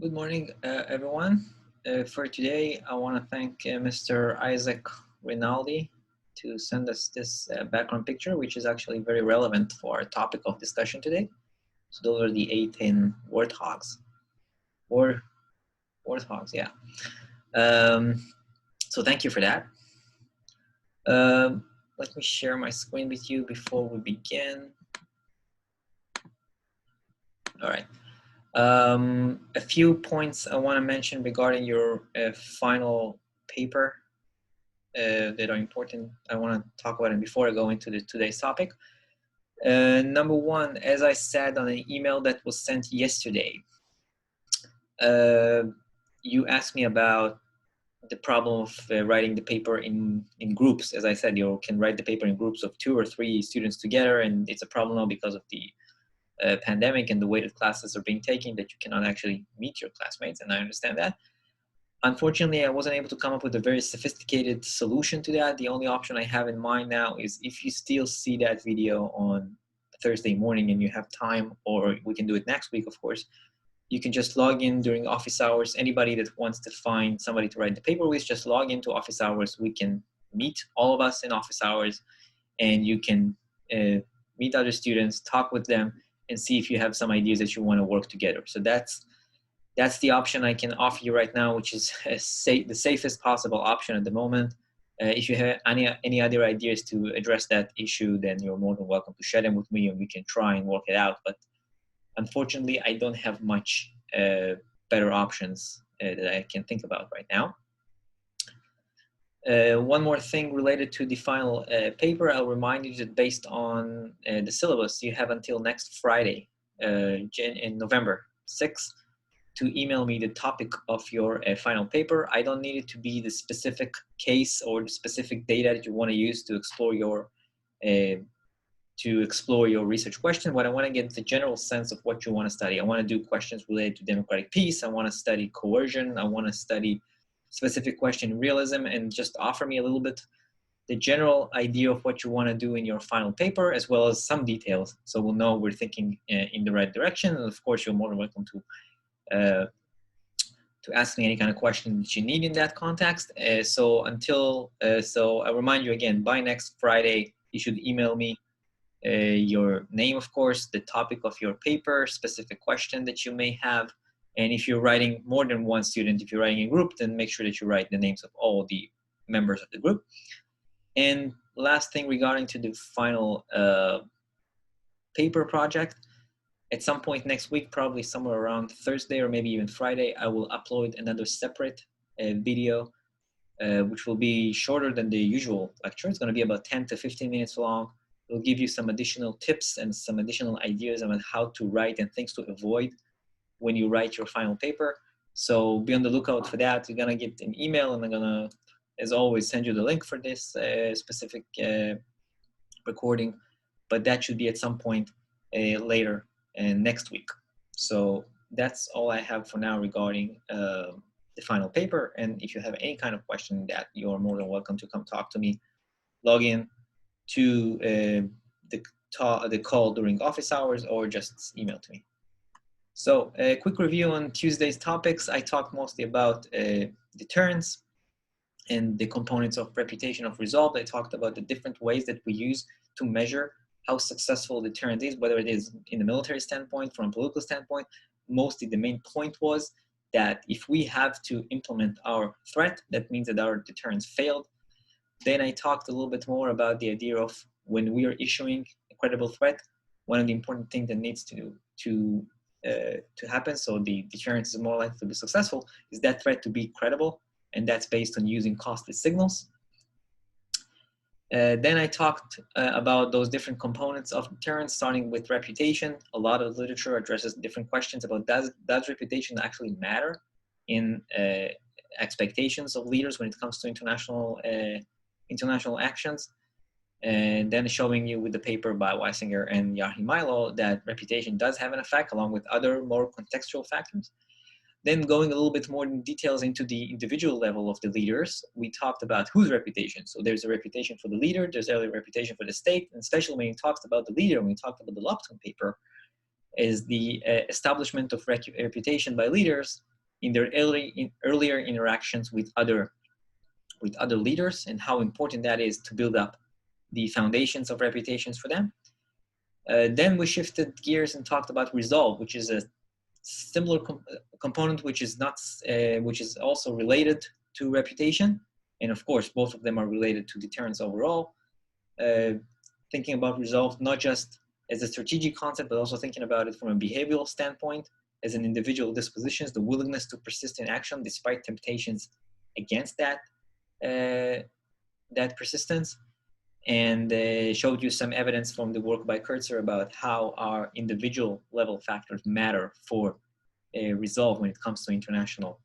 Good morning, everyone. For today, I want to thank Mr. Isaac Rinaldi to send us this background picture, which is actually very relevant for our topic of discussion today. So those are the A10 warthogs, or warthogs, yeah. So thank you for that. Let me share my screen with you before we begin. All right. A few points I want to mention regarding your final paper that are important. I want to talk about it before I go into today's topic. Number one, as I said on an email that was sent yesterday, you asked me about the problem of writing the paper in groups. As I said, you can write the paper in groups of 2 or 3 students together, and it's a problem now because of the pandemic and the way that classes are being taken that you cannot actually meet your classmates, and I understand that. Unfortunately, I wasn't able to come up with a very sophisticated solution to that. The only option I have in mind now is if you still see that video on Thursday morning and you have time, or we can do it next week, of course, you can just log in during office hours. Anybody that wants to find somebody to write the paper with, just log into office hours. We can meet, all of us, in office hours, and you can meet other students, talk with them, and see if you have some ideas that you want to work together. So that's the option I can offer you right now, which is the safest possible option at the moment. If you have any other ideas to address that issue, then you're more than welcome to share them with me and we can try and work it out. But unfortunately, I don't have much better options that I can think about right now. One more thing related to the final paper, I'll remind you that based on the syllabus, you have until next Friday, in November 6th, to email me the topic of your final paper. I don't need it to be the specific case or the specific data that you want to use to explore your research question, but I want to get the general sense of what you want to study. I want to do questions related to democratic peace. I want to study coercion. I want to study specific question in realism, and just offer me a little bit the general idea of what you want to do in your final paper, as well as some details, so we'll know we're thinking in the right direction. And of course, you're more than welcome to ask me any kind of question that you need in that context. So I remind you again, by next Friday, you should email me your name, of course, the topic of your paper, specific question that you may have. And if you're writing more than one student, if you're writing a group, then make sure that you write the names of all the members of the group. And last thing regarding to the final paper project, at some point next week, probably somewhere around Thursday or maybe even Friday, I will upload another separate video, which will be shorter than the usual lecture. It's going to be about 10 to 15 minutes long. It'll give you some additional tips and some additional ideas about how to write and things to avoid when you write your final paper. So be on the lookout for that. You're going to get an email, and I'm going to, as always, send you the link for this specific recording. But that should be at some point later next week. So that's all I have for now regarding the final paper. And if you have any kind of question, that you are more than welcome to come talk to me. Log in to the call during office hours, or just email to me. So a quick review on Tuesday's topics. I talked mostly about deterrence and the components of reputation of result. I talked about the different ways that we use to measure how successful deterrence is, whether it is in a military standpoint, from a political standpoint. Mostly the main point was that if we have to implement our threat, that means that our deterrence failed. Then I talked a little bit more about the idea of when we are issuing a credible threat, one of the important things that needs to happen, so the deterrence is more likely to be successful, is that threat to be credible, and that's based on using costly signals. Then I talked about those different components of deterrence, starting with reputation. A lot of literature addresses different questions about does reputation actually matter in expectations of leaders when it comes to international actions. And then showing you with the paper by Weisinger and Yahi Milo that reputation does have an effect, along with other more contextual factors. Then going a little bit more in details into the individual level of the leaders, we talked about whose reputation. So there's a reputation for the leader, there's a reputation for the state, and especially when he talks about the leader, when we talked about the Lupton paper, is the establishment of reputation by leaders in their earlier interactions with other leaders, and how important that is to build up the foundations of reputations for them. Then we shifted gears and talked about resolve, which is a similar component, which is also related to reputation. And of course, both of them are related to deterrence overall. Thinking about resolve not just as a strategic concept, but also thinking about it from a behavioral standpoint, as an individual dispositions, the willingness to persist in action despite temptations against that persistence. And showed you some evidence from the work by Coercion about how our individual level factors matter for resolve when it comes to international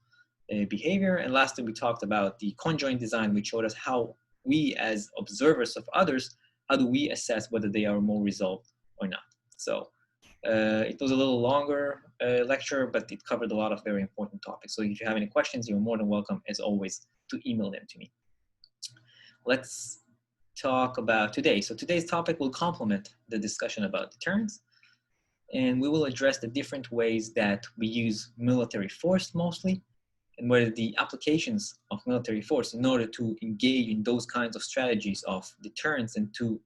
behavior. And lastly, we talked about the conjoint design, which showed us how we, as observers of others, how do we assess whether they are more resolved or not. So it was a little longer lecture, but it covered a lot of very important topics. So if you have any questions, you're more than welcome, as always, to email them to me. Let's talk about today. So today's topic will complement the discussion about deterrence, and we will address the different ways that we use military force mostly, and whether the applications of military force in order to engage in those kinds of strategies of deterrence and to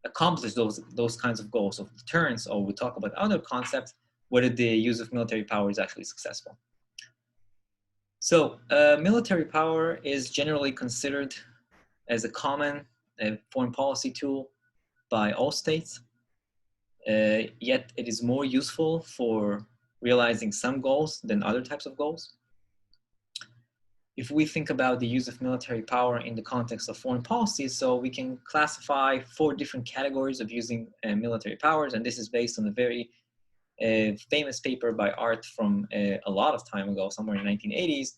accomplish those kinds of goals of deterrence, or we talk about other concepts, whether the use of military power is actually successful. So military power is generally considered as a common foreign policy tool by all states, yet it is more useful for realizing some goals than other types of goals. If we think about the use of military power in the context of foreign policy, so we can classify 4 different categories of using military powers, and this is based on a very famous paper by Art from a lot of time ago, somewhere in the 1980s.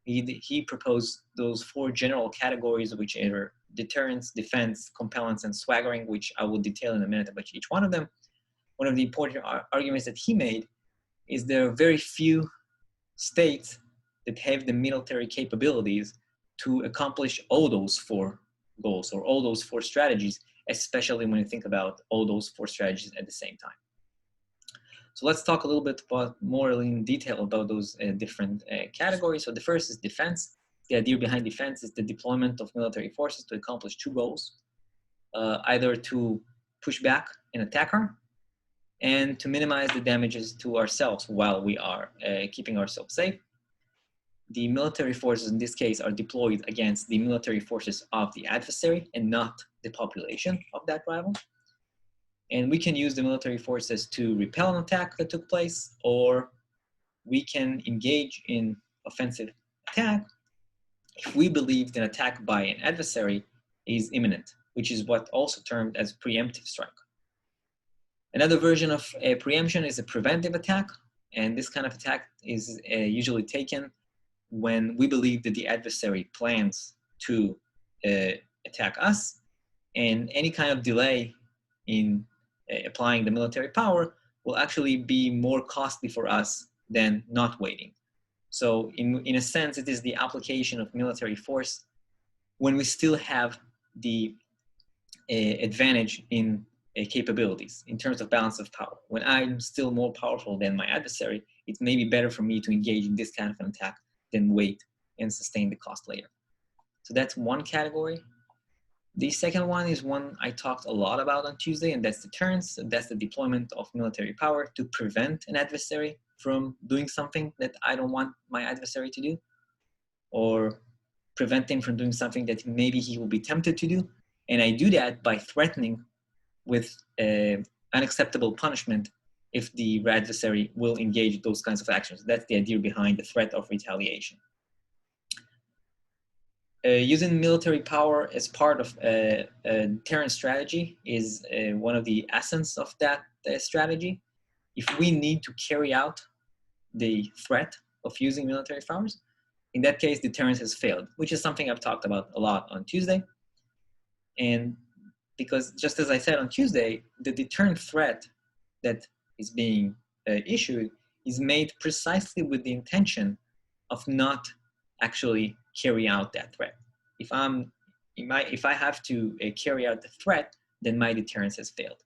He proposed those 4 general categories, which are deterrence, defense, compellence, and swaggering, which I will detail in a minute about each one of them. One of the important arguments that he made is there are very few states that have the military capabilities to accomplish all those 4 goals or all those 4 strategies, especially when you think about all those 4 strategies at the same time. So let's talk a little bit more in detail about those different categories. So the first is defense. The idea behind defense is the deployment of military forces to accomplish 2 goals, either to push back an attacker and to minimize the damages to ourselves while we are keeping ourselves safe. The military forces in this case are deployed against the military forces of the adversary and not the population of that rival. And we can use the military forces to repel an attack that took place, or we can engage in offensive attack if we believe that an attack by an adversary is imminent, which is what also termed as preemptive strike. Another version of a preemption is a preventive attack, and this kind of attack is usually taken when we believe that the adversary plans to attack us, and any kind of delay in applying the military power will actually be more costly for us than not waiting. So in a sense, it is the application of military force when we still have the advantage in capabilities in terms of balance of power. When I'm still more powerful than my adversary, it may be better for me to engage in this kind of an attack than wait and sustain the cost later. So that's one category. The second one is one I talked a lot about on Tuesday, and that's deterrence. That's the deployment of military power to prevent an adversary from doing something that I don't want my adversary to do, or prevent him from doing something that maybe he will be tempted to do. And I do that by threatening with unacceptable punishment if the adversary will engage in those kinds of actions. That's the idea behind the threat of retaliation. Using military power as part of a deterrence strategy is one of the essence of that strategy. If we need to carry out the threat of using military powers, in that case, deterrence has failed, which is something I've talked about a lot on Tuesday. And because just as I said on Tuesday, the deterrent threat that is being issued is made precisely with the intention of not actually carry out that threat. If I have to carry out the threat, then my deterrence has failed.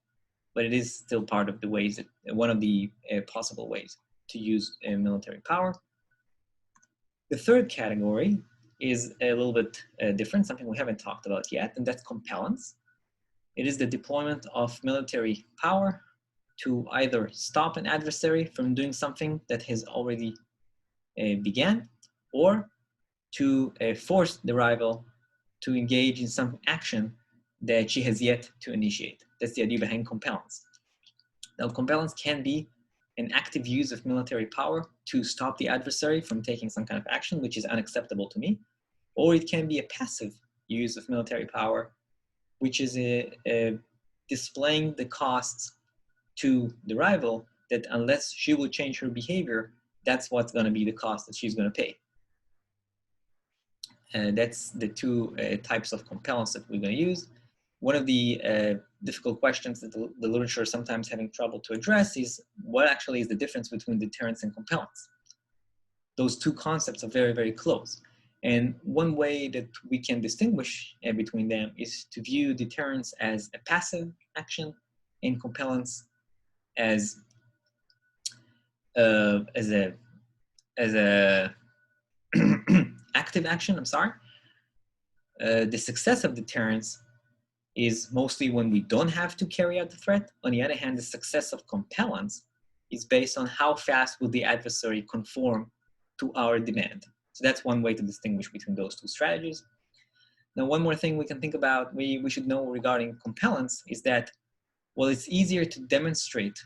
But it is still part of the ways that one of the possible ways to use military power. The third category is a little bit different, something we haven't talked about yet, and that's compellence. It is the deployment of military power to either stop an adversary from doing something that has already began, or to force the rival to engage in some action that she has yet to initiate. That's the idea behind compellence. Now, compellence can be an active use of military power to stop the adversary from taking some kind of action, which is unacceptable to me, or it can be a passive use of military power, which is displaying the costs to the rival that unless she will change her behavior, that's what's going to be the cost that she's going to pay. That's the two types of compellence that we're going to use. One of the difficult questions that the literature is sometimes having trouble to address is what actually is the difference between deterrence and compellence. Those two concepts are very, very close. And one way that we can distinguish between them is to view deterrence as a passive action and compellence as a active action. I'm sorry. The success of deterrence is mostly when we don't have to carry out the threat. On the other hand, the success of compellence is based on how fast will the adversary conform to our demand. So that's one way to distinguish between those two strategies. Now, one more thing we can think about, we should know regarding compellence is that, well, it's easier to demonstrate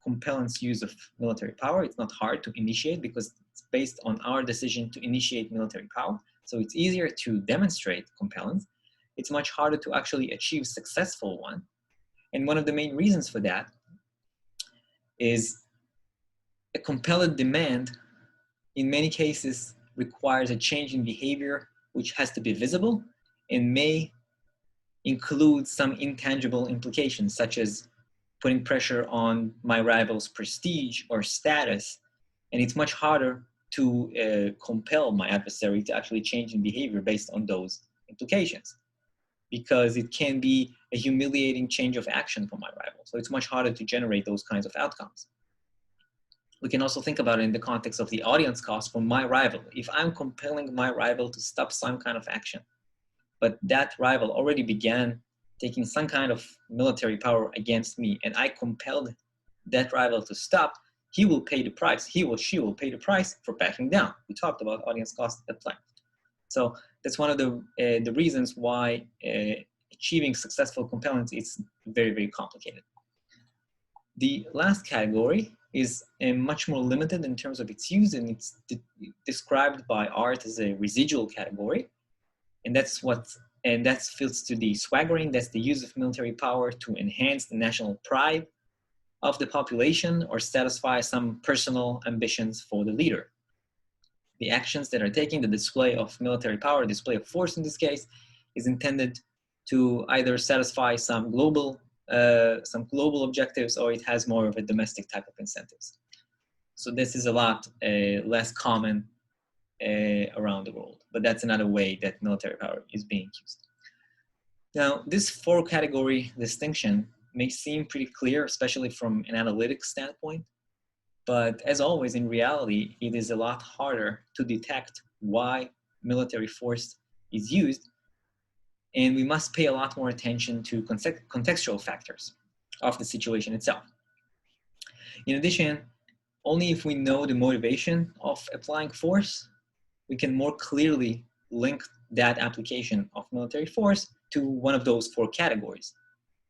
compellence use of military power. It's not hard to initiate because it's based on our decision to initiate military power. So it's easier to demonstrate compellence. It's much harder to actually achieve successful one. And one of the main reasons for that is a compelled demand in many cases requires a change in behavior which has to be visible and may include some intangible implications, such as putting pressure on my rival's prestige or status. And it's much harder to compel my adversary to actually change in behavior based on those implications, because it can be a humiliating change of action for my rival. So it's much harder to generate those kinds of outcomes. We can also think about it in the context of the audience cost for my rival. If I'm compelling my rival to stop some kind of action, but that rival already began taking some kind of military power against me, and I compelled that rival to stop, he will pay the price. He or she will pay the price for backing down. We talked about audience cost at length. So that's one of the reasons why achieving successful compellence is very, very complicated. The last category is much more limited in terms of its use, and it's described by Art as a residual category. And that fits to the swaggering. That's the use of military power to enhance the national pride of the population or satisfy some personal ambitions for the leader. The actions that are taken, the display of military power, display of force in this case, is intended to either satisfy some global objectives, or it has more of a domestic type of incentives. So this is a lot less common around the world, but that's another way that military power is being used. Now, this four category distinction may seem pretty clear, especially from an analytics standpoint, but as always, in reality, it is a lot harder to detect why military force is used, and we must pay a lot more attention to contextual factors of the situation itself. In addition, only if we know the motivation of applying force, we can more clearly link that application of military force to one of those four categories.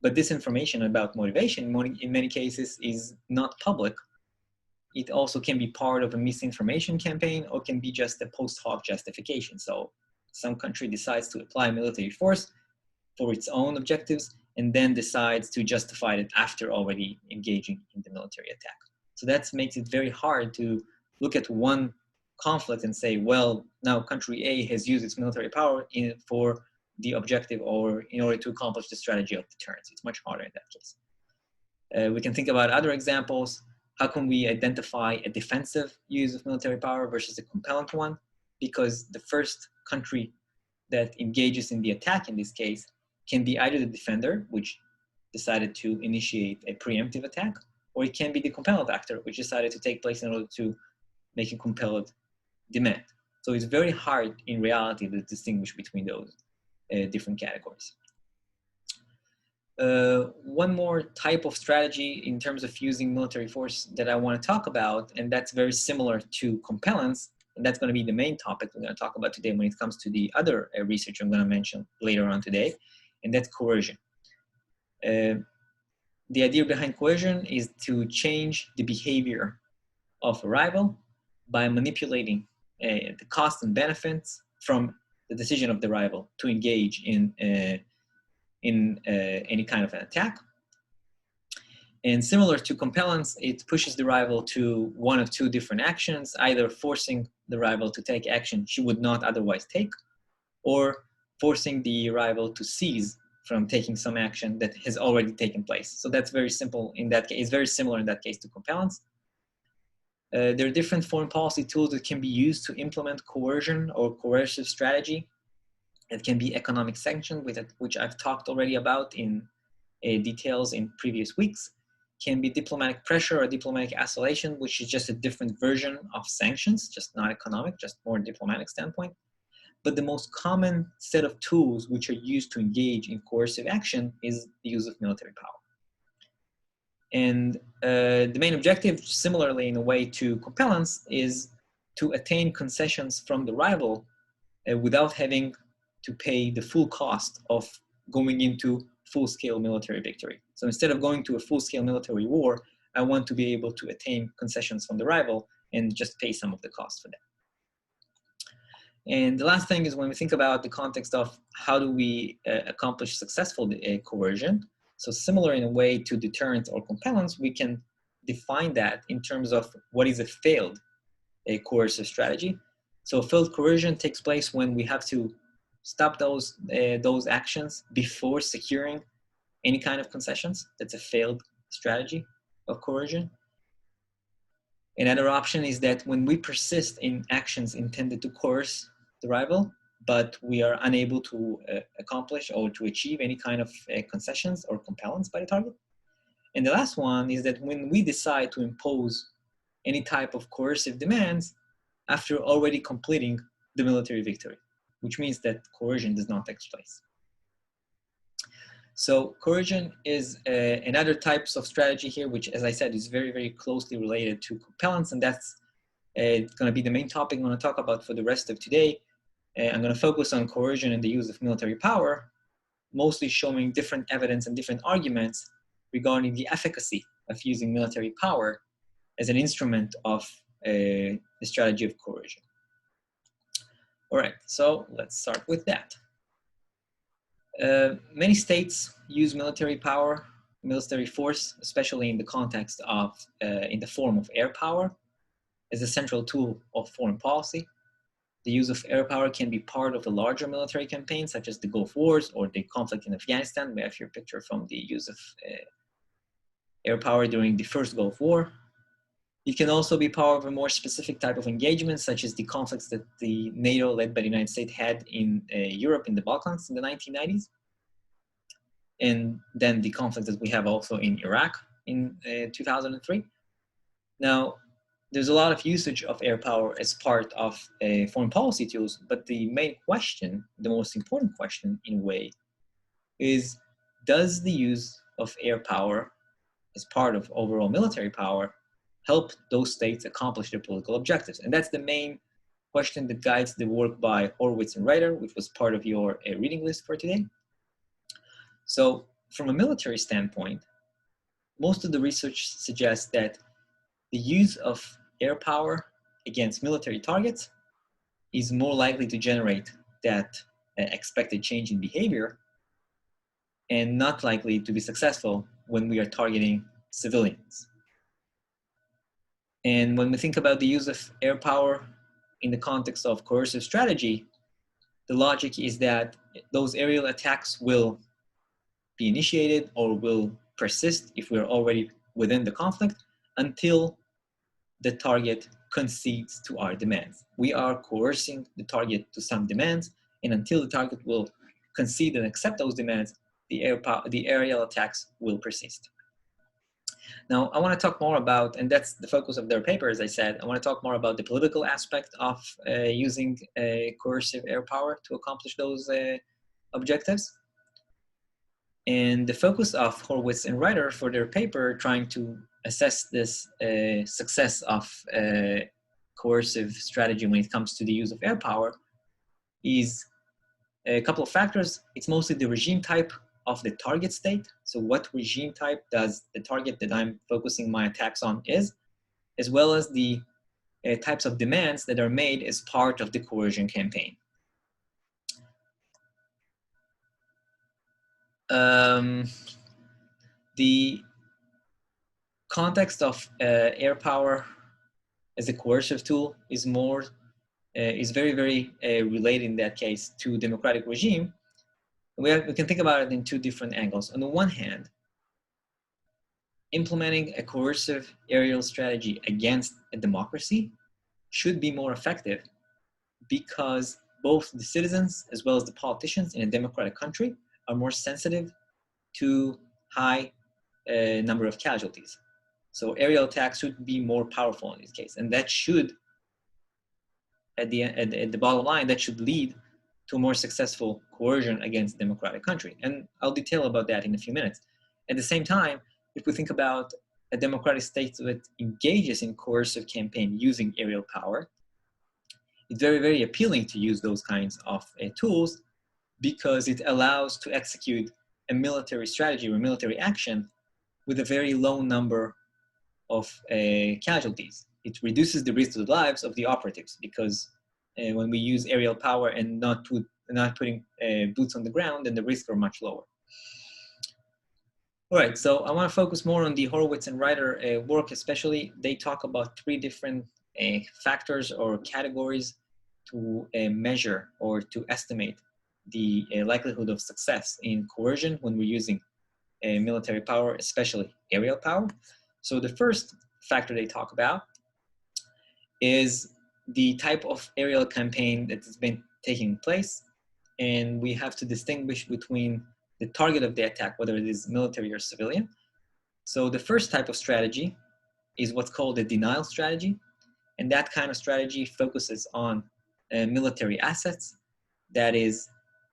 But this information about motivation, in many cases, is not public. It also can be part of a misinformation campaign, or can be just a post hoc justification. So some country decides to apply military force for its own objectives and then decides to justify it after already engaging in the military attack. So that makes it very hard to look at one conflict and say, well, now country A has used its military power for the objective or in order to accomplish the strategy of deterrence. It's much harder in that case. We can think about other examples. How can we identify a defensive use of military power versus a compellent one? Because the first country that engages in the attack in this case can be either the defender, which decided to initiate a preemptive attack, or it can be the compellent actor, which decided to take place in order to make a compelled demand. So it's very hard in reality to distinguish between those different categories. One more type of strategy in terms of using military force that I want to talk about, and that's very similar to compellence, and that's going to be the main topic we're going to talk about today when it comes to the other research I'm going to mention later on today, and that's coercion. The idea behind coercion is to change the behavior of a rival by manipulating the costs and benefits from the decision of the rival to engage in any kind of an attack. And similar to compellence, it pushes the rival to one of two different actions, either forcing the rival to take action she would not otherwise take, or forcing the rival to cease from taking some action that has already taken place. So that's very simple in that case. It's very similar in that case to compellence. There are different foreign policy tools that can be used to implement coercion or coercive strategy. It can be economic sanction, which I've talked already about in details in previous weeks. Can be diplomatic pressure or diplomatic isolation, which is just a different version of sanctions, just not economic, just more diplomatic standpoint. But the most common set of tools which are used to engage in coercive action is the use of military power. And the main objective, similarly in a way to compellence, is to attain concessions from the rival without having to pay the full cost of going into full-scale military victory. So instead of going to a full-scale military war, I want to be able to attain concessions from the rival and just pay some of the cost for that. And the last thing is when we think about the context of how do we accomplish successful coercion. So similar in a way to deterrence or compellence, we can define that in terms of what is a failed coercive strategy. So failed coercion takes place when we have to stop those actions before securing any kind of concessions. That's a failed strategy of coercion. Another option is that when we persist in actions intended to coerce the rival, but we are unable to accomplish or to achieve any kind of concessions or compellence by the target. And the last one is that when we decide to impose any type of coercive demands after already completing the military victory, which means that coercion does not take place. So coercion is another types of strategy here, which, as I said, is very, very closely related to compellence, and that's going to be the main topic I'm going to talk about for the rest of today. I'm going to focus on coercion and the use of military power, mostly showing different evidence and different arguments regarding the efficacy of using military power as an instrument of the strategy of coercion. All right, so let's start with that. Many states use military power, military force, especially in the context of, in the form of air power, as a central tool of foreign policy. The use of air power can be part of a larger military campaign, such as the Gulf Wars or the conflict in Afghanistan. We have here a picture from the use of air power during the first Gulf War. It can also be part of a more specific type of engagement, such as the conflicts that the NATO, led by the United States, had in Europe in the Balkans in the 1990s. And then the conflict that we have also in Iraq in 2003. Now, there's a lot of usage of air power as part of foreign policy tools, but the main question, the most important question in a way, is does the use of air power as part of overall military power help those states accomplish their political objectives? And that's the main question that guides the work by Horowitz and Reiter, which was part of your reading list for today. So from a military standpoint, most of the research suggests that the use of air power against military targets is more likely to generate that expected change in behavior and not likely to be successful when we are targeting civilians. And when we think about the use of air power in the context of coercive strategy, the logic is that those aerial attacks will be initiated or will persist if we're already within the conflict until the target concedes to our demands. We are coercing the target to some demands, and until the target will concede and accept those demands, the aerial attacks will persist. Now, I want to talk more about, and that's the focus of their paper, as I said, I want to talk more about the political aspect of using coercive air power to accomplish those objectives. And the focus of Horowitz and Ryder for their paper trying to assess this success of coercive strategy when it comes to the use of air power is a couple of factors. It's mostly the regime type of the target state. So what regime type does the target that I'm focusing my attacks on is, as well as the types of demands that are made as part of the coercion campaign. The context of air power as a coercive tool is very, very related in that case to democratic regime. We can think about it in two different angles. On the one hand, implementing a coercive aerial strategy against a democracy should be more effective because both the citizens as well as the politicians in a democratic country are more sensitive to high number of casualties. So aerial attacks should be more powerful in this case, and that should, at the bottom line, that should lead to a more successful coercion against democratic country. And I'll detail about that in a few minutes. At the same time, if we think about a democratic state that engages in coercive campaign using aerial power, it's very, very appealing to use those kinds of tools because it allows to execute a military strategy or military action with a very low number of casualties. It reduces the risk to the lives of the operatives because when we use aerial power and not putting boots on the ground, then the risks are much lower. All right, so I want to focus more on the Horowitz and Ryder work, especially. They talk about three different factors or categories to measure or to estimate the likelihood of success in coercion when we're using military power, especially aerial power. So the first factor they talk about is the type of aerial campaign that has been taking place. And we have to distinguish between the target of the attack, whether it is military or civilian. So the first type of strategy is what's called a denial strategy. And that kind of strategy focuses on military assets, that is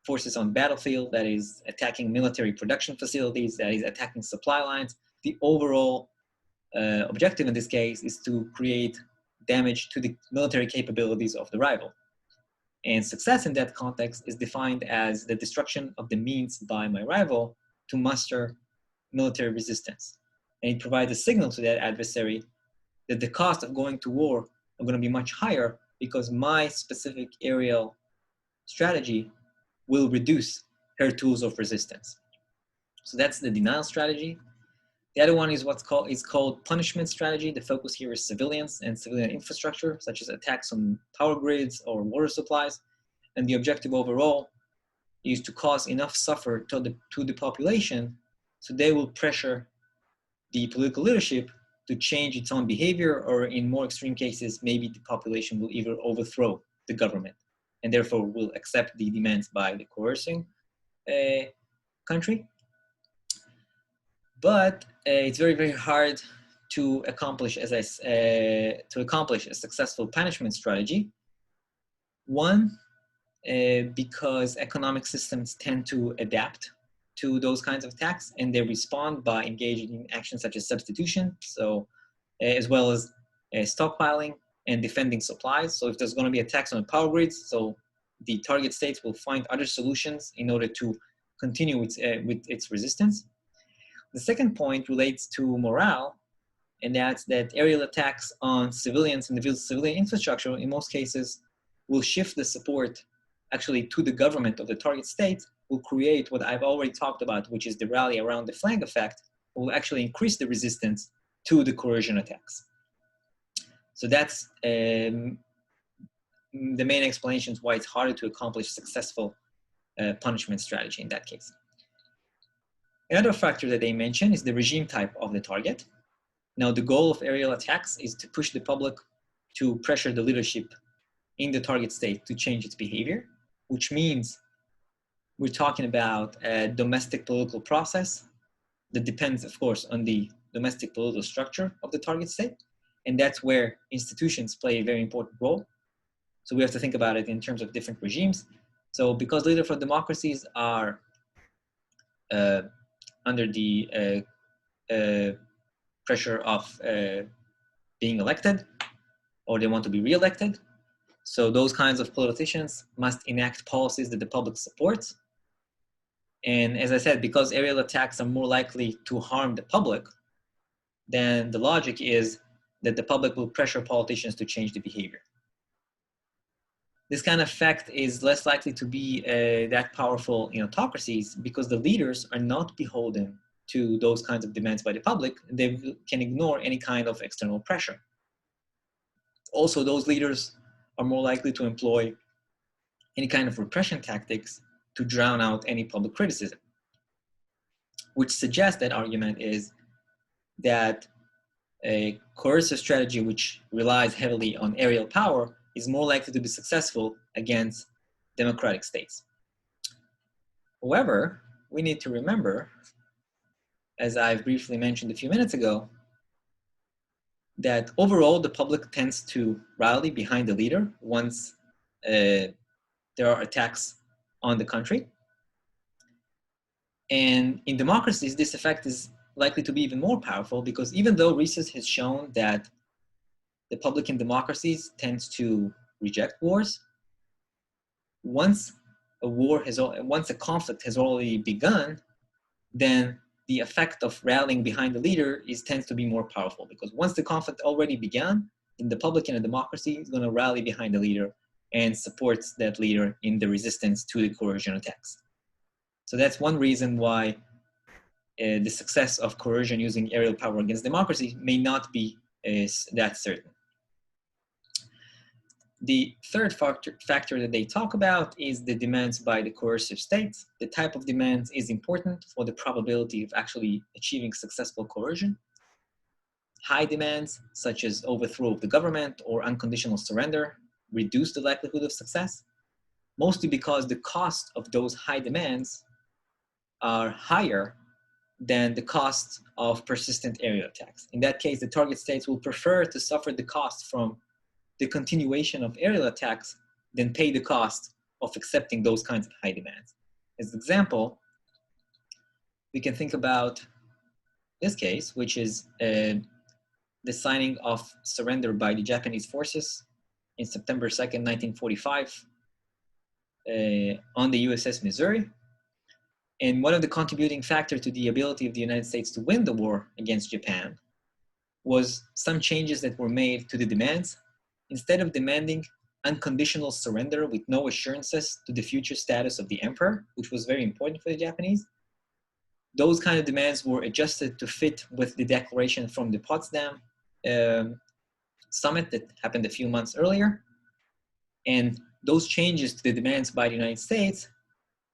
forces on battlefield, that is attacking military production facilities, that is attacking supply lines. The overall objective in this case is to create damage to the military capabilities of the rival. And success in that context is defined as the destruction of the means by my rival to muster military resistance. And it provides a signal to that adversary that the cost of going to war are going to be much higher because my specific aerial strategy will reduce her tools of resistance. So that's the denial strategy. The other one is what's called punishment strategy. The focus here is civilians and civilian infrastructure, such as attacks on power grids or water supplies. And the objective overall is to cause enough suffer to the population so they will pressure the political leadership to change its own behavior, or in more extreme cases, maybe the population will either overthrow the government and therefore will accept the demands by the coercing country. But it's very, very hard to accomplish, to accomplish a successful punishment strategy. One, because economic systems tend to adapt to those kinds of attacks, and they respond by engaging in actions such as substitution, so as well as stockpiling and defending supplies. So if there's going to be attacks on power grids, so the target states will find other solutions in order to continue with its resistance. The second point relates to morale, and that's that aerial attacks on civilians and the civilian infrastructure in most cases will shift the support actually to the government of the target state, will create what I've already talked about, which is the rally around the flag effect, will actually increase the resistance to the coercion attacks. So that's the main explanations why it's harder to accomplish successful punishment strategy in that case. Another factor that they mention is the regime type of the target. Now, the goal of aerial attacks is to push the public to pressure the leadership in the target state to change its behavior, which means we're talking about a domestic political process that depends, of course, on the domestic political structure of the target state. And that's where institutions play a very important role. So we have to think about it in terms of different regimes. So because leaders for democracies are under the pressure of being elected, or they want to be re-elected, so those kinds of politicians must enact policies that the public supports. And as I said, because aerial attacks are more likely to harm the public, then the logic is that the public will pressure politicians to change the behavior. This kind of effect is less likely to be that powerful in autocracies because the leaders are not beholden to those kinds of demands by the public. They can ignore any kind of external pressure. Also, those leaders are more likely to employ any kind of repression tactics to drown out any public criticism, which suggests that argument is that a coercive strategy which relies heavily on aerial power is more likely to be successful against democratic states. However, we need to remember, as I've briefly mentioned a few minutes ago, that overall the public tends to rally behind the leader once there are attacks on the country. And in democracies, this effect is likely to be even more powerful because even though research has shown that the public in democracies tends to reject wars, once a conflict has already begun, then the effect of rallying behind the leader tends to be more powerful because once the conflict already began, then the public in a democracy is going to rally behind the leader and supports that leader in the resistance to the coercion attacks. So that's one reason why the success of coercion using aerial power against democracy may not be that certain. The third factor that they talk about is the demands by the coercive states. The type of demands is important for the probability of actually achieving successful coercion. High demands, such as overthrow of the government or unconditional surrender, reduce the likelihood of success, mostly because the cost of those high demands are higher than the cost of persistent aerial attacks. In that case, the target states will prefer to suffer the cost from the continuation of aerial attacks than pay the cost of accepting those kinds of high demands. As an example, we can think about this case, which is the signing of surrender by the Japanese forces in September 2nd, 1945 on the USS Missouri. And one of the contributing factors to the ability of the United States to win the war against Japan was some changes that were made to the demands. Instead of demanding unconditional surrender with no assurances to the future status of the emperor, which was very important for the Japanese, those kind of demands were adjusted to fit with the declaration from the Potsdam summit that happened a few months earlier. And those changes to the demands by the United States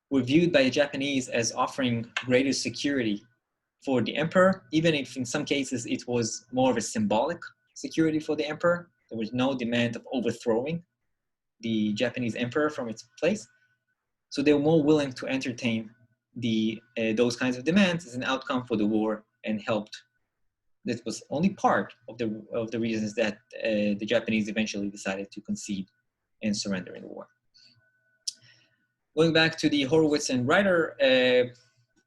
were viewed by the Japanese as offering greater security for the emperor, even if in some cases it was more of a symbolic security for the emperor. There was no demand of overthrowing the Japanese emperor from its place. So they were more willing to entertain those kinds of demands as an outcome for the war and helped. This was only part of the reasons that the Japanese eventually decided to concede and surrender in the war. Going back to the Horowitz and Ryder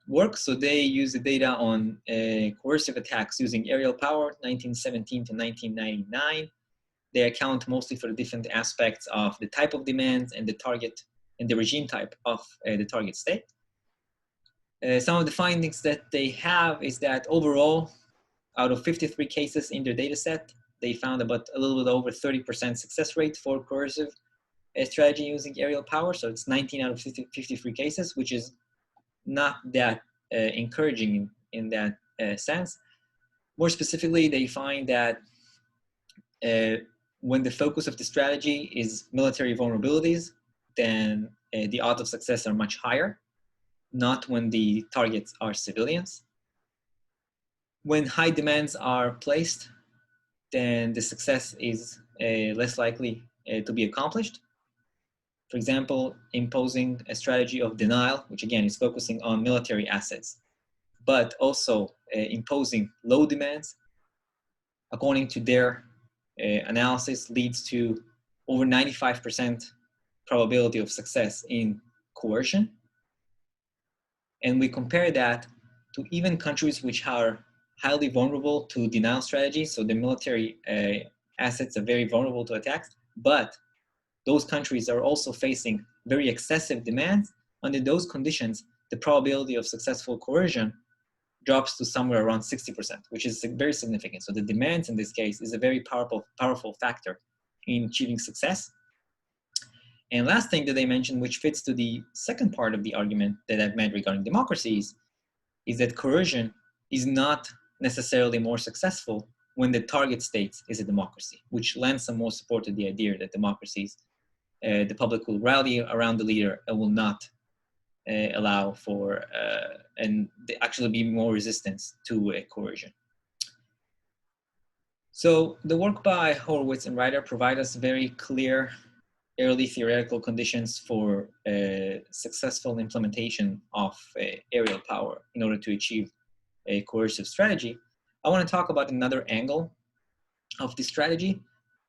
work, so they use the data on coercive attacks using aerial power, 1917 to 1999. They account mostly for the different aspects of the type of demands and the target and the regime type of the target state. Some of the findings that they have is that overall, out of 53 cases in their data set, they found about a little bit over 30% success rate for coercive strategy using aerial power. So it's 19 out of 53 cases, which is not that encouraging in that sense. More specifically, they find that when the focus of the strategy is military vulnerabilities, then the odds of success are much higher, not when the targets are civilians. When high demands are placed, then the success is less likely to be accomplished. For example, imposing a strategy of denial, which again is focusing on military assets, but also imposing low demands, according to their analysis, leads to over 95% probability of success in coercion. And we compare that to even countries which are highly vulnerable to denial strategies. So the military assets are very vulnerable to attacks, but those countries are also facing very excessive demands. Under those conditions, the probability of successful coercion drops to somewhere around 60%, which is very significant. So the demands in this case is a very powerful factor in achieving success. And last thing that they mentioned, which fits to the second part of the argument that I've made regarding democracies, is that coercion is not necessarily more successful when the target state is a democracy, which lends some more support to the idea that democracies, the public will rally around the leader and will not allow for and actually be more resistance to coercion. So the work by Horowitz and Ryder provide us very clear early theoretical conditions for successful implementation of aerial power in order to achieve a coercive strategy. I want to talk about another angle of this strategy,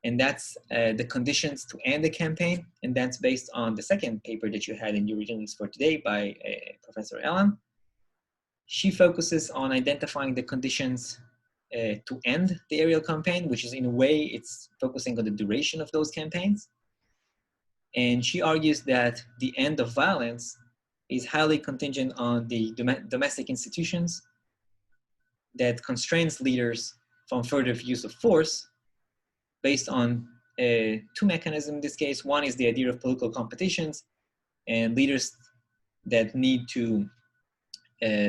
and that's the conditions to end the campaign, and that's based on the second paper that you had in your reading list for today by Professor Ellen. She focuses on identifying the conditions to end the aerial campaign, which is in a way, it's focusing on the duration of those campaigns. And she argues that the end of violence is highly contingent on the domestic institutions that constrains leaders from further use of force based on two mechanisms in this case. One is the idea of political competitions and leaders that need to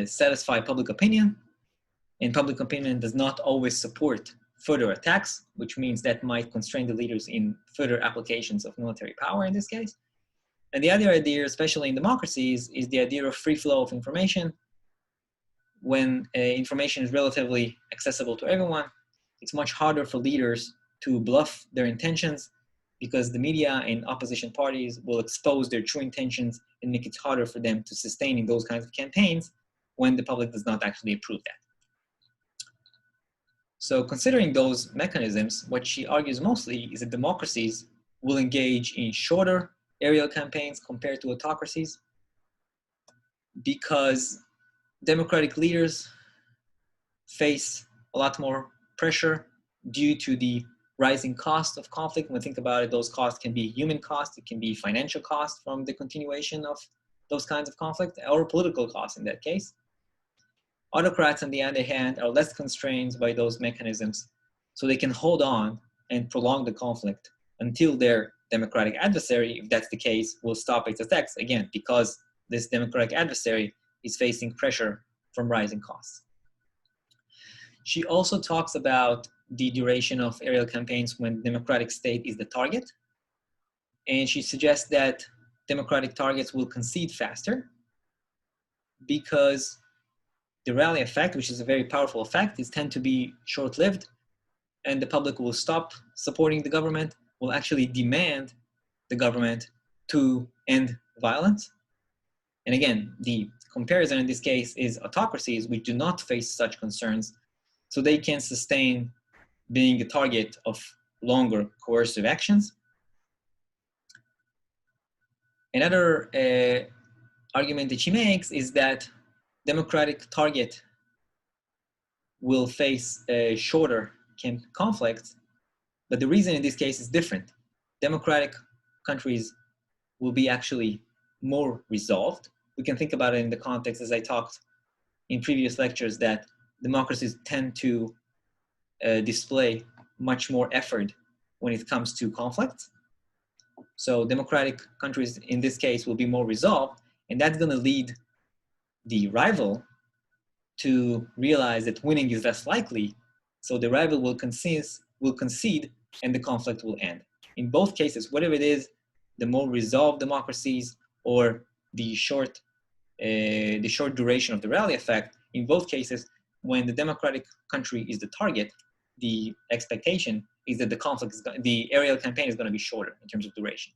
satisfy public opinion, and public opinion does not always support further attacks, which means that might constrain the leaders in further applications of military power in this case. And the other idea, especially in democracies, is the idea of free flow of information. When information is relatively accessible to everyone, it's much harder for leaders to bluff their intentions because the media and opposition parties will expose their true intentions and make it harder for them to sustain in those kinds of campaigns when the public does not actually approve that. So considering those mechanisms, what she argues mostly is that democracies will engage in shorter aerial campaigns compared to autocracies because democratic leaders face a lot more pressure due to the rising cost of conflict. When we think about it, those costs can be human costs, it can be financial costs from the continuation of those kinds of conflict, or political costs in that case. Autocrats, on the other hand, are less constrained by those mechanisms, so they can hold on and prolong the conflict until their democratic adversary, if that's the case, will stop its attacks, again, because this democratic adversary is facing pressure from rising costs. She also talks about the duration of aerial campaigns when the democratic state is the target, and she suggests that democratic targets will concede faster because the rally effect, which is a very powerful effect, is tend to be short-lived, and the public will stop supporting the government, will actually demand the government to end violence. And again, the comparison in this case is autocracies which do not face such concerns, so they can sustain being a target of longer coercive actions. Another argument that she makes is that democratic target will face a shorter conflict, but the reason in this case is different. Democratic countries will be actually more resolved. We can think about it in the context, as I talked in previous lectures, that democracies tend to display much more effort when it comes to conflict. So democratic countries in this case will be more resolved, and that's going to lead the rival to realize that winning is less likely, so the rival will concede and the conflict will end. In both cases, whatever it is, the more resolved democracies or the short duration of the rally effect, in both cases, when the democratic country is the target, the expectation is that the aerial campaign is going to be shorter in terms of duration.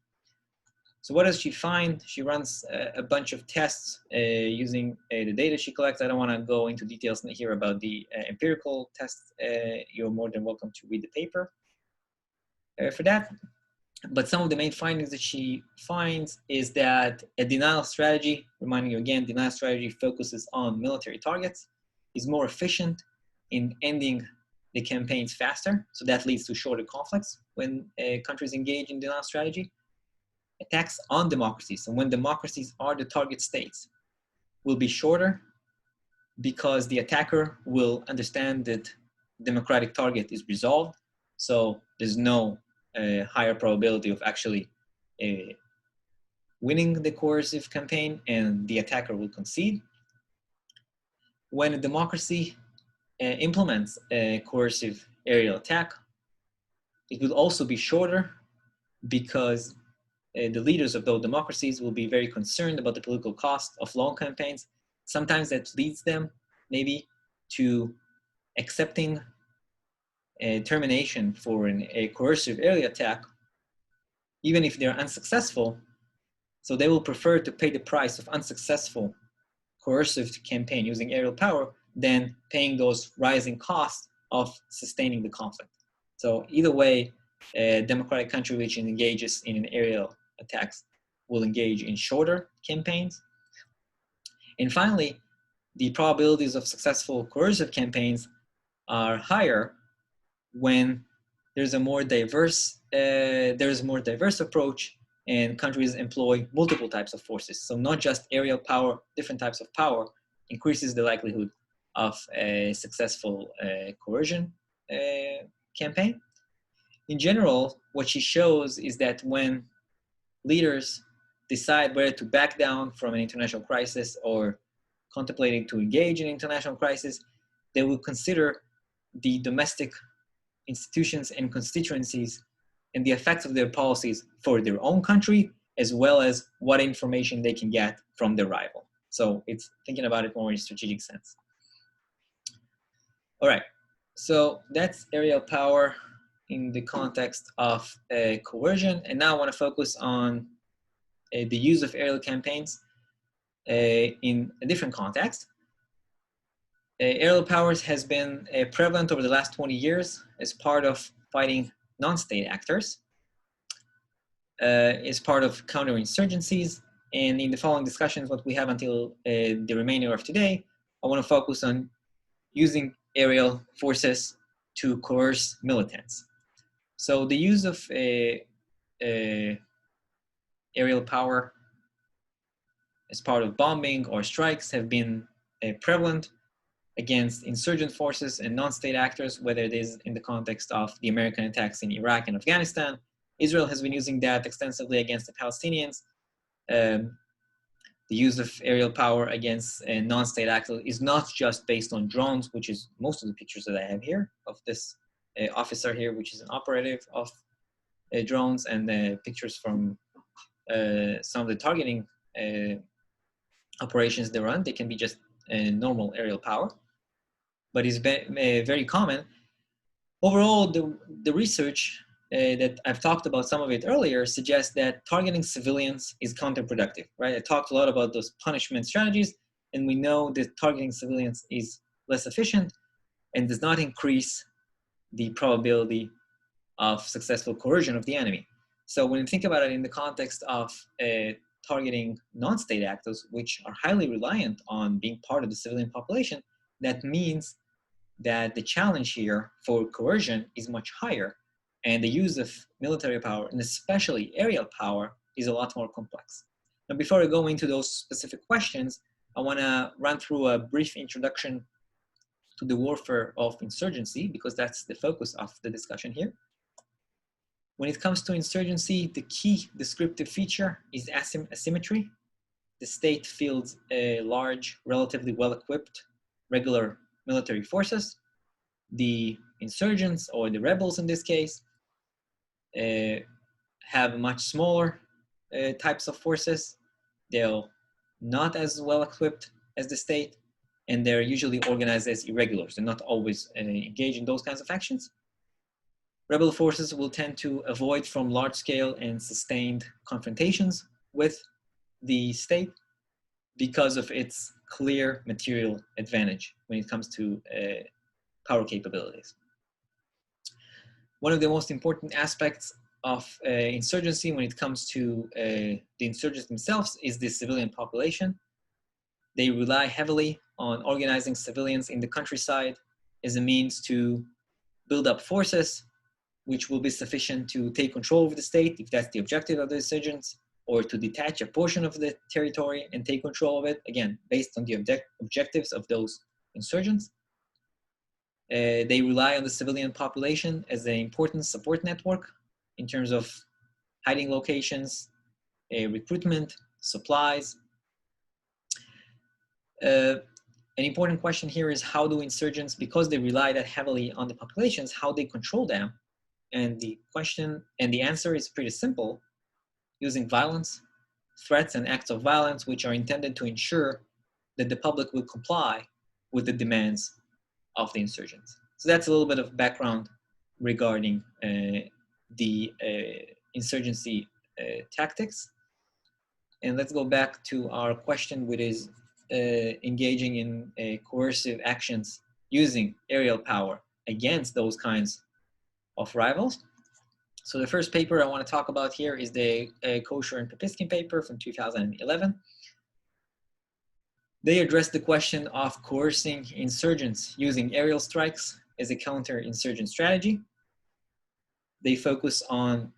So what does she find? She runs a bunch of tests using the data she collects. I don't want to go into details here about the empirical tests. You're more than welcome to read the paper for that. But some of the main findings that she finds is that a denial strategy, reminding you again, denial strategy focuses on military targets, is more efficient in ending the campaigns faster. So that leads to shorter conflicts when countries engage in denial strategy. Attacks on democracies, and when democracies are the target states, will be shorter because the attacker will understand that democratic target is resolved. So there's no higher probability of actually winning the coercive campaign, and the attacker will concede. When a democracy implements a coercive aerial attack, it will also be shorter because the leaders of those democracies will be very concerned about the political cost of long campaigns. Sometimes that leads them maybe to accepting a termination for a coercive aerial attack, even if they're unsuccessful. So they will prefer to pay the price of unsuccessful coercive campaign using aerial power than paying those rising costs of sustaining the conflict. So either way, a democratic country which engages in an aerial attacks will engage in shorter campaigns. And finally, the probabilities of successful coercive campaigns are higher when there's a more diverse approach and countries employ multiple types of forces. So not just aerial power, different types of power increases the likelihood of a successful coercion campaign. In general, what she shows is that when leaders decide whether to back down from an international crisis or contemplating to engage in an international crisis, they will consider the domestic institutions and constituencies and the effects of their policies for their own country, as well as what information they can get from their rival. So it's thinking about it more in a strategic sense. All right, so that's aerial power in the context of coercion. And now I want to focus on the use of aerial campaigns in a different context. Aerial powers has been prevalent over the last 20 years as part of fighting non-state actors, as part of counterinsurgencies. And in the following discussions, what we have until the remainder of today, I want to focus on using aerial forces to coerce militants. So the use of aerial power as part of bombing or strikes have been prevalent against insurgent forces and non-state actors, whether it is in the context of the American attacks in Iraq and Afghanistan. Israel has been using that extensively against the Palestinians. The use of aerial power against non-state actors is not just based on drones, which is most of the pictures that I have here of this officer here, which is an operative of drones, and pictures from some of the targeting operations they run. They can be just normal aerial power, but it's very common. Overall, the research that I've talked about, some of it earlier, suggests that targeting civilians is counterproductive, right? I talked a lot about those punishment strategies, and we know that targeting civilians is less efficient and does not increase the probability of successful coercion of the enemy. So when you think about it in the context of targeting non-state actors, which are highly reliant on being part of the civilian population, that means that the challenge here for coercion is much higher, and the use of military power, and especially aerial power, is a lot more complex. Now, before I go into those specific questions, I want to run through a brief introduction to the warfare of insurgency, because that's the focus of the discussion here. When it comes to insurgency, the key descriptive feature is asymmetry. The state fields a large, relatively well-equipped, regular military forces. The insurgents, or the rebels in this case, have much smaller types of forces. They're not as well equipped as the state, and they're usually organized as irregulars. They're not always engaged in those kinds of actions. Rebel forces will tend to avoid from large-scale and sustained confrontations with the state because of its clear material advantage when it comes to power capabilities. One of the most important aspects of insurgency when it comes to the insurgents themselves is the civilian population. They rely heavily on organizing civilians in the countryside as a means to build up forces which will be sufficient to take control of the state if that's the objective of the insurgents, or to detach a portion of the territory and take control of it, again, based on the objectives of those insurgents. They rely on the civilian population as an important support network in terms of hiding locations, recruitment, supplies. An important question here is how do insurgents, because they rely that heavily on the populations, how they control them? And the question and the answer is pretty simple: using violence, threats and acts of violence which are intended to ensure that the public will comply with the demands of the insurgents. So that's a little bit of background regarding the insurgency tactics. And let's go back to our question, which is engaging in coercive actions using aerial power against those kinds of rivals. So the first paper I want to talk about here is the Coercion and Papiskin paper from 2011. They addressed the question of coercing insurgents using aerial strikes as a counter-insurgent strategy. They focus on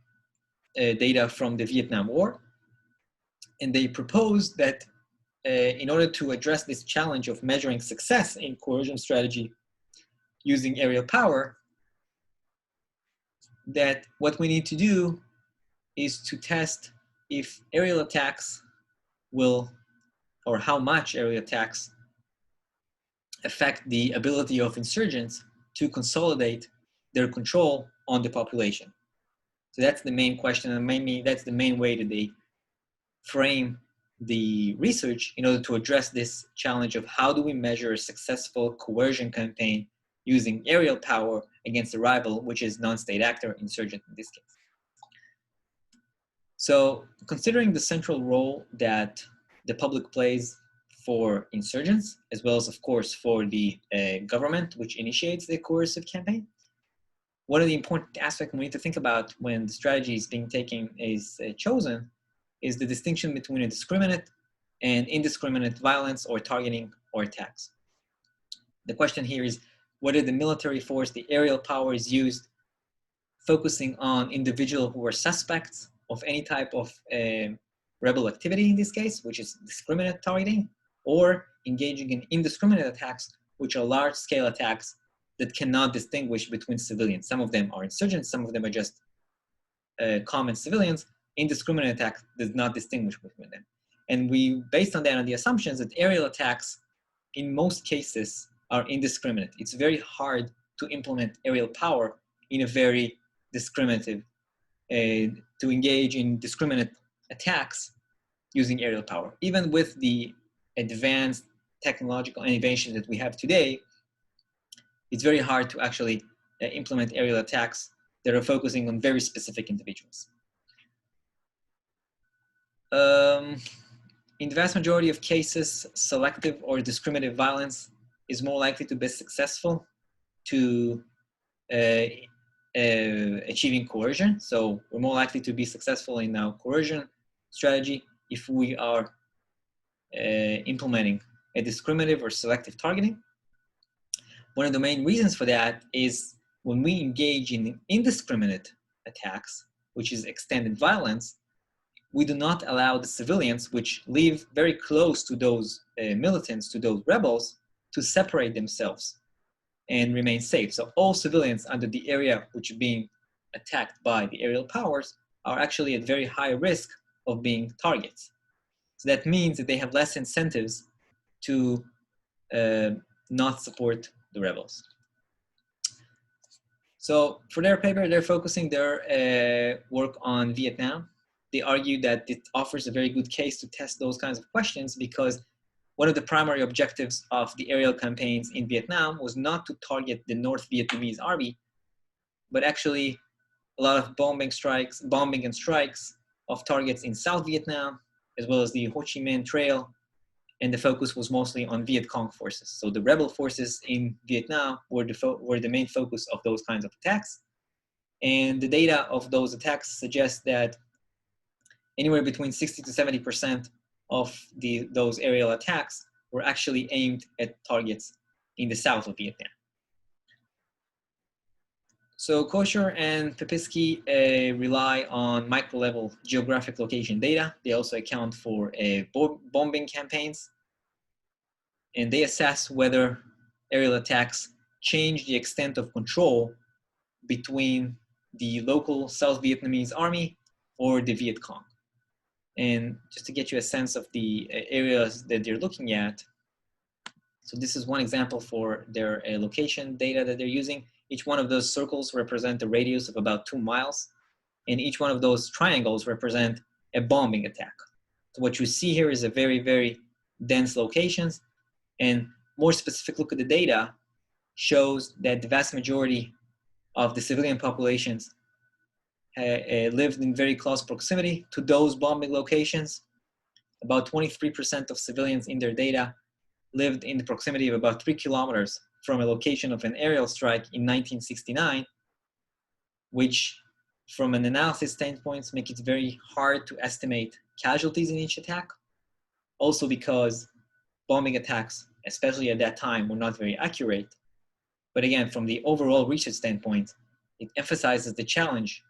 data from the Vietnam War, and they propose that in order to address this challenge of measuring success in coercion strategy using aerial power, that what we need to do is to test if aerial attacks will, or how much aerial attacks affect the ability of insurgents to consolidate their control on the population. So that's the main question, and that's the main way that they frame the research in order to address this challenge of how do we measure a successful coercion campaign using aerial power against a rival, which is non-state actor, insurgent in this case. So considering the central role that the public plays for insurgents, as well as, of course, for the government, which initiates the coercive campaign, one of the important aspects we need to think about when the strategy is being taken is chosen is the distinction between a discriminate and indiscriminate violence or targeting or attacks. The question here is whether the military force, the aerial power, is used focusing on individuals who are suspects of any type of rebel activity in this case, which is discriminate targeting, or engaging in indiscriminate attacks, which are large-scale attacks that cannot distinguish between civilians. Some of them are insurgents, some of them are just common civilians. Indiscriminate attack does not distinguish between them. And we, based on that, on the assumptions that aerial attacks, in most cases, are indiscriminate. It's very hard to implement aerial power in a very discriminative, to engage in discriminate attacks using aerial power. Even with the advanced technological innovations that we have today, it's very hard to actually implement aerial attacks that are focusing on very specific individuals. In the vast majority of cases, selective or discriminative violence is more likely to be successful to achieving coercion. So we're more likely to be successful in our coercion strategy if we are implementing a discriminative or selective targeting. One of the main reasons for that is when we engage in indiscriminate attacks, which is extended violence, we do not allow the civilians, which live very close to those militants, to those rebels, to separate themselves and remain safe. So all civilians under the area which are being attacked by the aerial powers are actually at very high risk of being targets. So that means that they have less incentives to not support the rebels. So for their paper, they're focusing their work on Vietnam. They argue that it offers a very good case to test those kinds of questions because one of the primary objectives of the aerial campaigns in Vietnam was not to target the North Vietnamese army, but actually a lot of bombing and strikes of targets in South Vietnam, as well as the Ho Chi Minh Trail, and the focus was mostly on Viet Cong forces. So the rebel forces in Vietnam were the main focus of those kinds of attacks. And the data of those attacks suggests that anywhere between 60 to 70% of those aerial attacks were actually aimed at targets in the south of Vietnam. So Kosher and Pepisky rely on micro-level geographic location data. They also account for bombing campaigns, and they assess whether aerial attacks change the extent of control between the local South Vietnamese army or the Viet Cong. And just to get you a sense of the areas that they're looking at, so this is one example for their location data that they're using. Each one of those circles represent a radius of about 2 miles, and each one of those triangles represent a bombing attack. So what you see here is a very, very dense locations, and more specific look at the data shows that the vast majority of the civilian populations lived in very close proximity to those bombing locations. About 23% of civilians in their data lived in the proximity of about 3 kilometers from a location of an aerial strike in 1969, which from an analysis standpoint make it very hard to estimate casualties in each attack. Also because bombing attacks, especially at that time, were not very accurate. But again, from the overall research standpoint, it emphasizes the challenge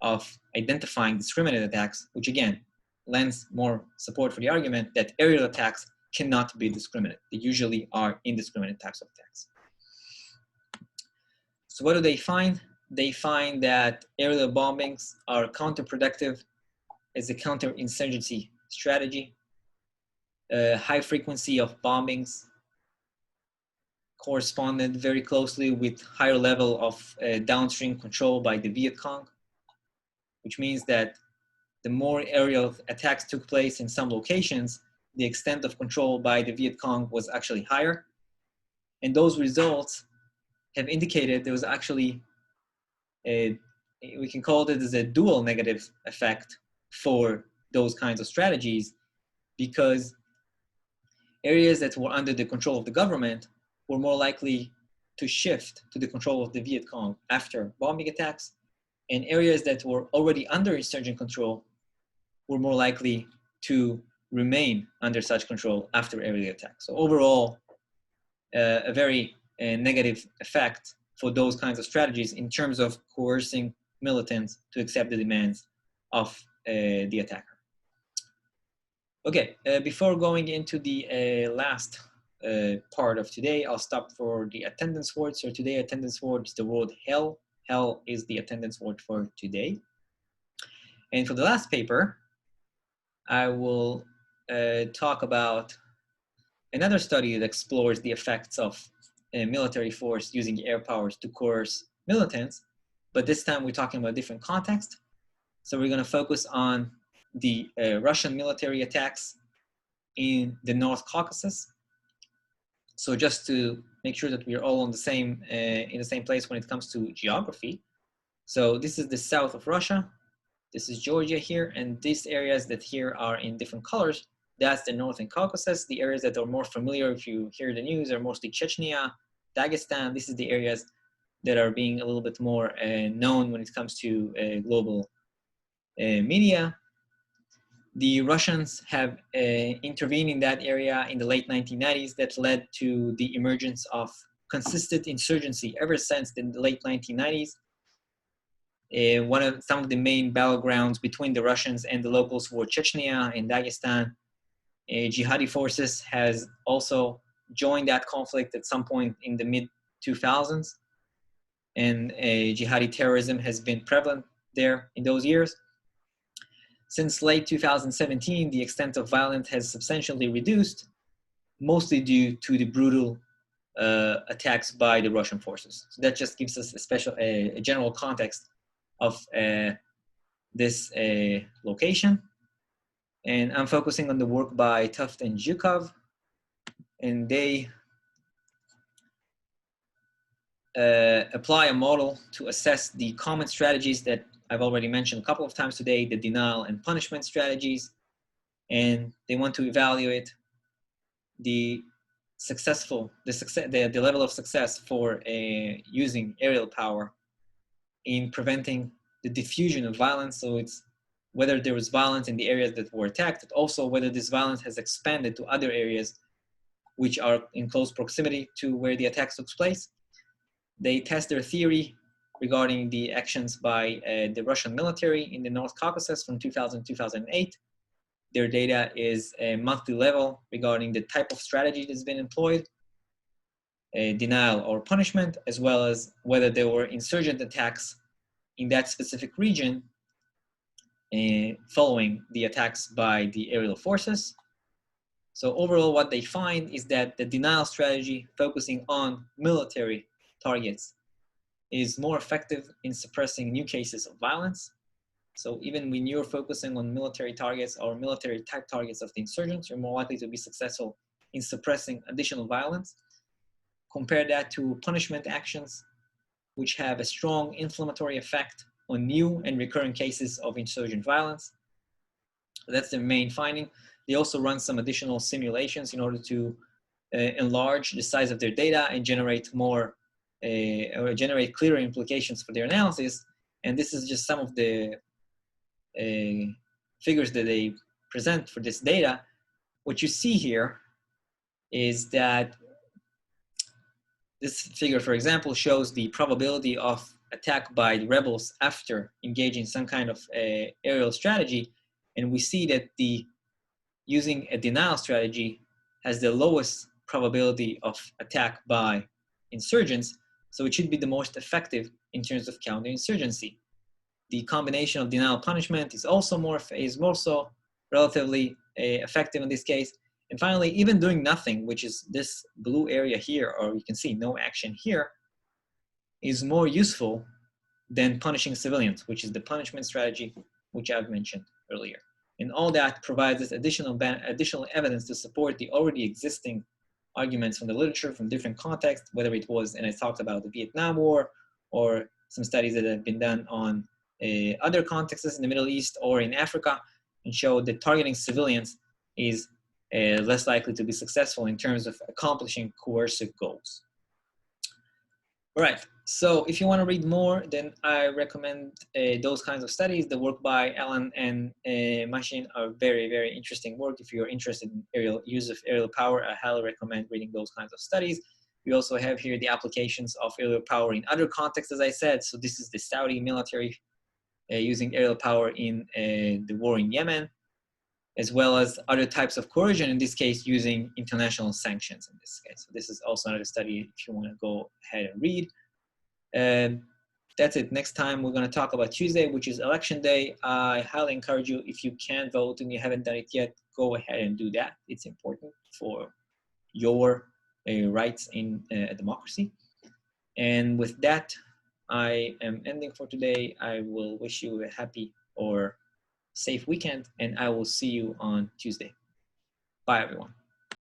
of identifying discriminate attacks, which again, lends more support for the argument that aerial attacks cannot be discriminate. They usually are indiscriminate types of attacks. So what do they find? They find that aerial bombings are counterproductive as a counterinsurgency strategy. High frequency of bombings corresponded very closely with higher level of downstream control by the Viet Cong, which means that the more aerial attacks took place in some locations, the extent of control by the Viet Cong was actually higher. And those results have indicated there was actually we can call it as a dual negative effect for those kinds of strategies, because areas that were under the control of the government were more likely to shift to the control of the Viet Cong after bombing attacks, and areas that were already under insurgent control were more likely to remain under such control after aerial attacks. So overall, a very negative effect for those kinds of strategies in terms of coercing militants to accept the demands of the attacker. Okay, before going into the last part of today, I'll stop for the attendance word. So today attendance word is the word hell. Hell is the attendance word for today. And for the last paper, I will talk about another study that explores the effects of military force using air powers to coerce militants, but this time we're talking about a different context. So we're going to focus on the Russian military attacks in the North Caucasus. So just to make sure that we're all on the same in the same place when it comes to geography. So this is the south of Russia. This is Georgia here, and these areas that here are in different colors, that's the Northern Caucasus. The areas that are more familiar, if you hear the news, are mostly Chechnya, Dagestan. This is the areas that are being a little bit more known when it comes to global media. The Russians have intervened in that area in the late 1990s that led to the emergence of consistent insurgency ever since the late 1990s. Some of the main battlegrounds between the Russians and the locals were Chechnya and Dagestan. Jihadi forces has also joined that conflict at some point in the mid-2000s, and jihadi terrorism has been prevalent there in those years. Since late 2017, the extent of violence has substantially reduced, mostly due to the brutal attacks by the Russian forces. So that just gives us a general context of this location. And I'm focusing on the work by Tuft and Zhukov, and they apply a model to assess the common strategies that I've already mentioned a couple of times today, the denial and punishment strategies. and they want to evaluate the level of success for using aerial power in preventing the diffusion of violence. So it's whether there was violence in the areas that were attacked, but also whether this violence has expanded to other areas which are in close proximity to where the attacks took place. They test their theory regarding the actions by the Russian military in the North Caucasus from 2000 to 2008. Their data is a monthly level regarding the type of strategy that's been employed, denial or punishment, as well as whether there were insurgent attacks in that specific region following the attacks by the aerial forces. So overall, what they find is that the denial strategy focusing on military targets is more effective in suppressing new cases of violence. So even when you're focusing on military targets or military type targets of the insurgents, you're more likely to be successful in suppressing additional violence. Compare that to punishment actions, which have a strong inflammatory effect on new and recurring cases of insurgent violence. That's their main finding. They also run some additional simulations in order to enlarge the size of their data and generate more or generate clearer implications for their analysis. And this is just some of the figures that they present for this data. What you see here is that this figure, for example, shows the probability of attack by the rebels after engaging some kind of aerial strategy. And we see that using a denial strategy has the lowest probability of attack by insurgents, so it should be the most effective in terms of counterinsurgency. The combination of denial punishment is also relatively effective in this case. And finally, even doing nothing, which is this blue area here, or you can see no action here, is more useful than punishing civilians, which is the punishment strategy which I've mentioned earlier. And all that provides us additional evidence to support the already existing arguments from the literature from different contexts, whether it was, and I talked about the Vietnam War, or some studies that have been done on other contexts in the Middle East or in Africa, and showed that targeting civilians is less likely to be successful in terms of accomplishing coercive goals. All right, so if you want to read more, then I recommend those kinds of studies. The work by Alan and Mashin are very, very interesting work. If you're interested in use of aerial power, I highly recommend reading those kinds of studies. We also have here the applications of aerial power in other contexts, as I said. So this is the Saudi military using aerial power in the war in Yemen, as well as other types of coercion, in this case, using international sanctions in this case. So this is also another study if you want to go ahead and read. That's it. Next time, we're going to talk about Tuesday, which is election day. I highly encourage you, if you can vote and you haven't done it yet, go ahead and do that. It's important for your rights in a democracy. And with that, I am ending for today. I will wish you a happy or safe weekend, and I will see you on Tuesday. Bye, everyone.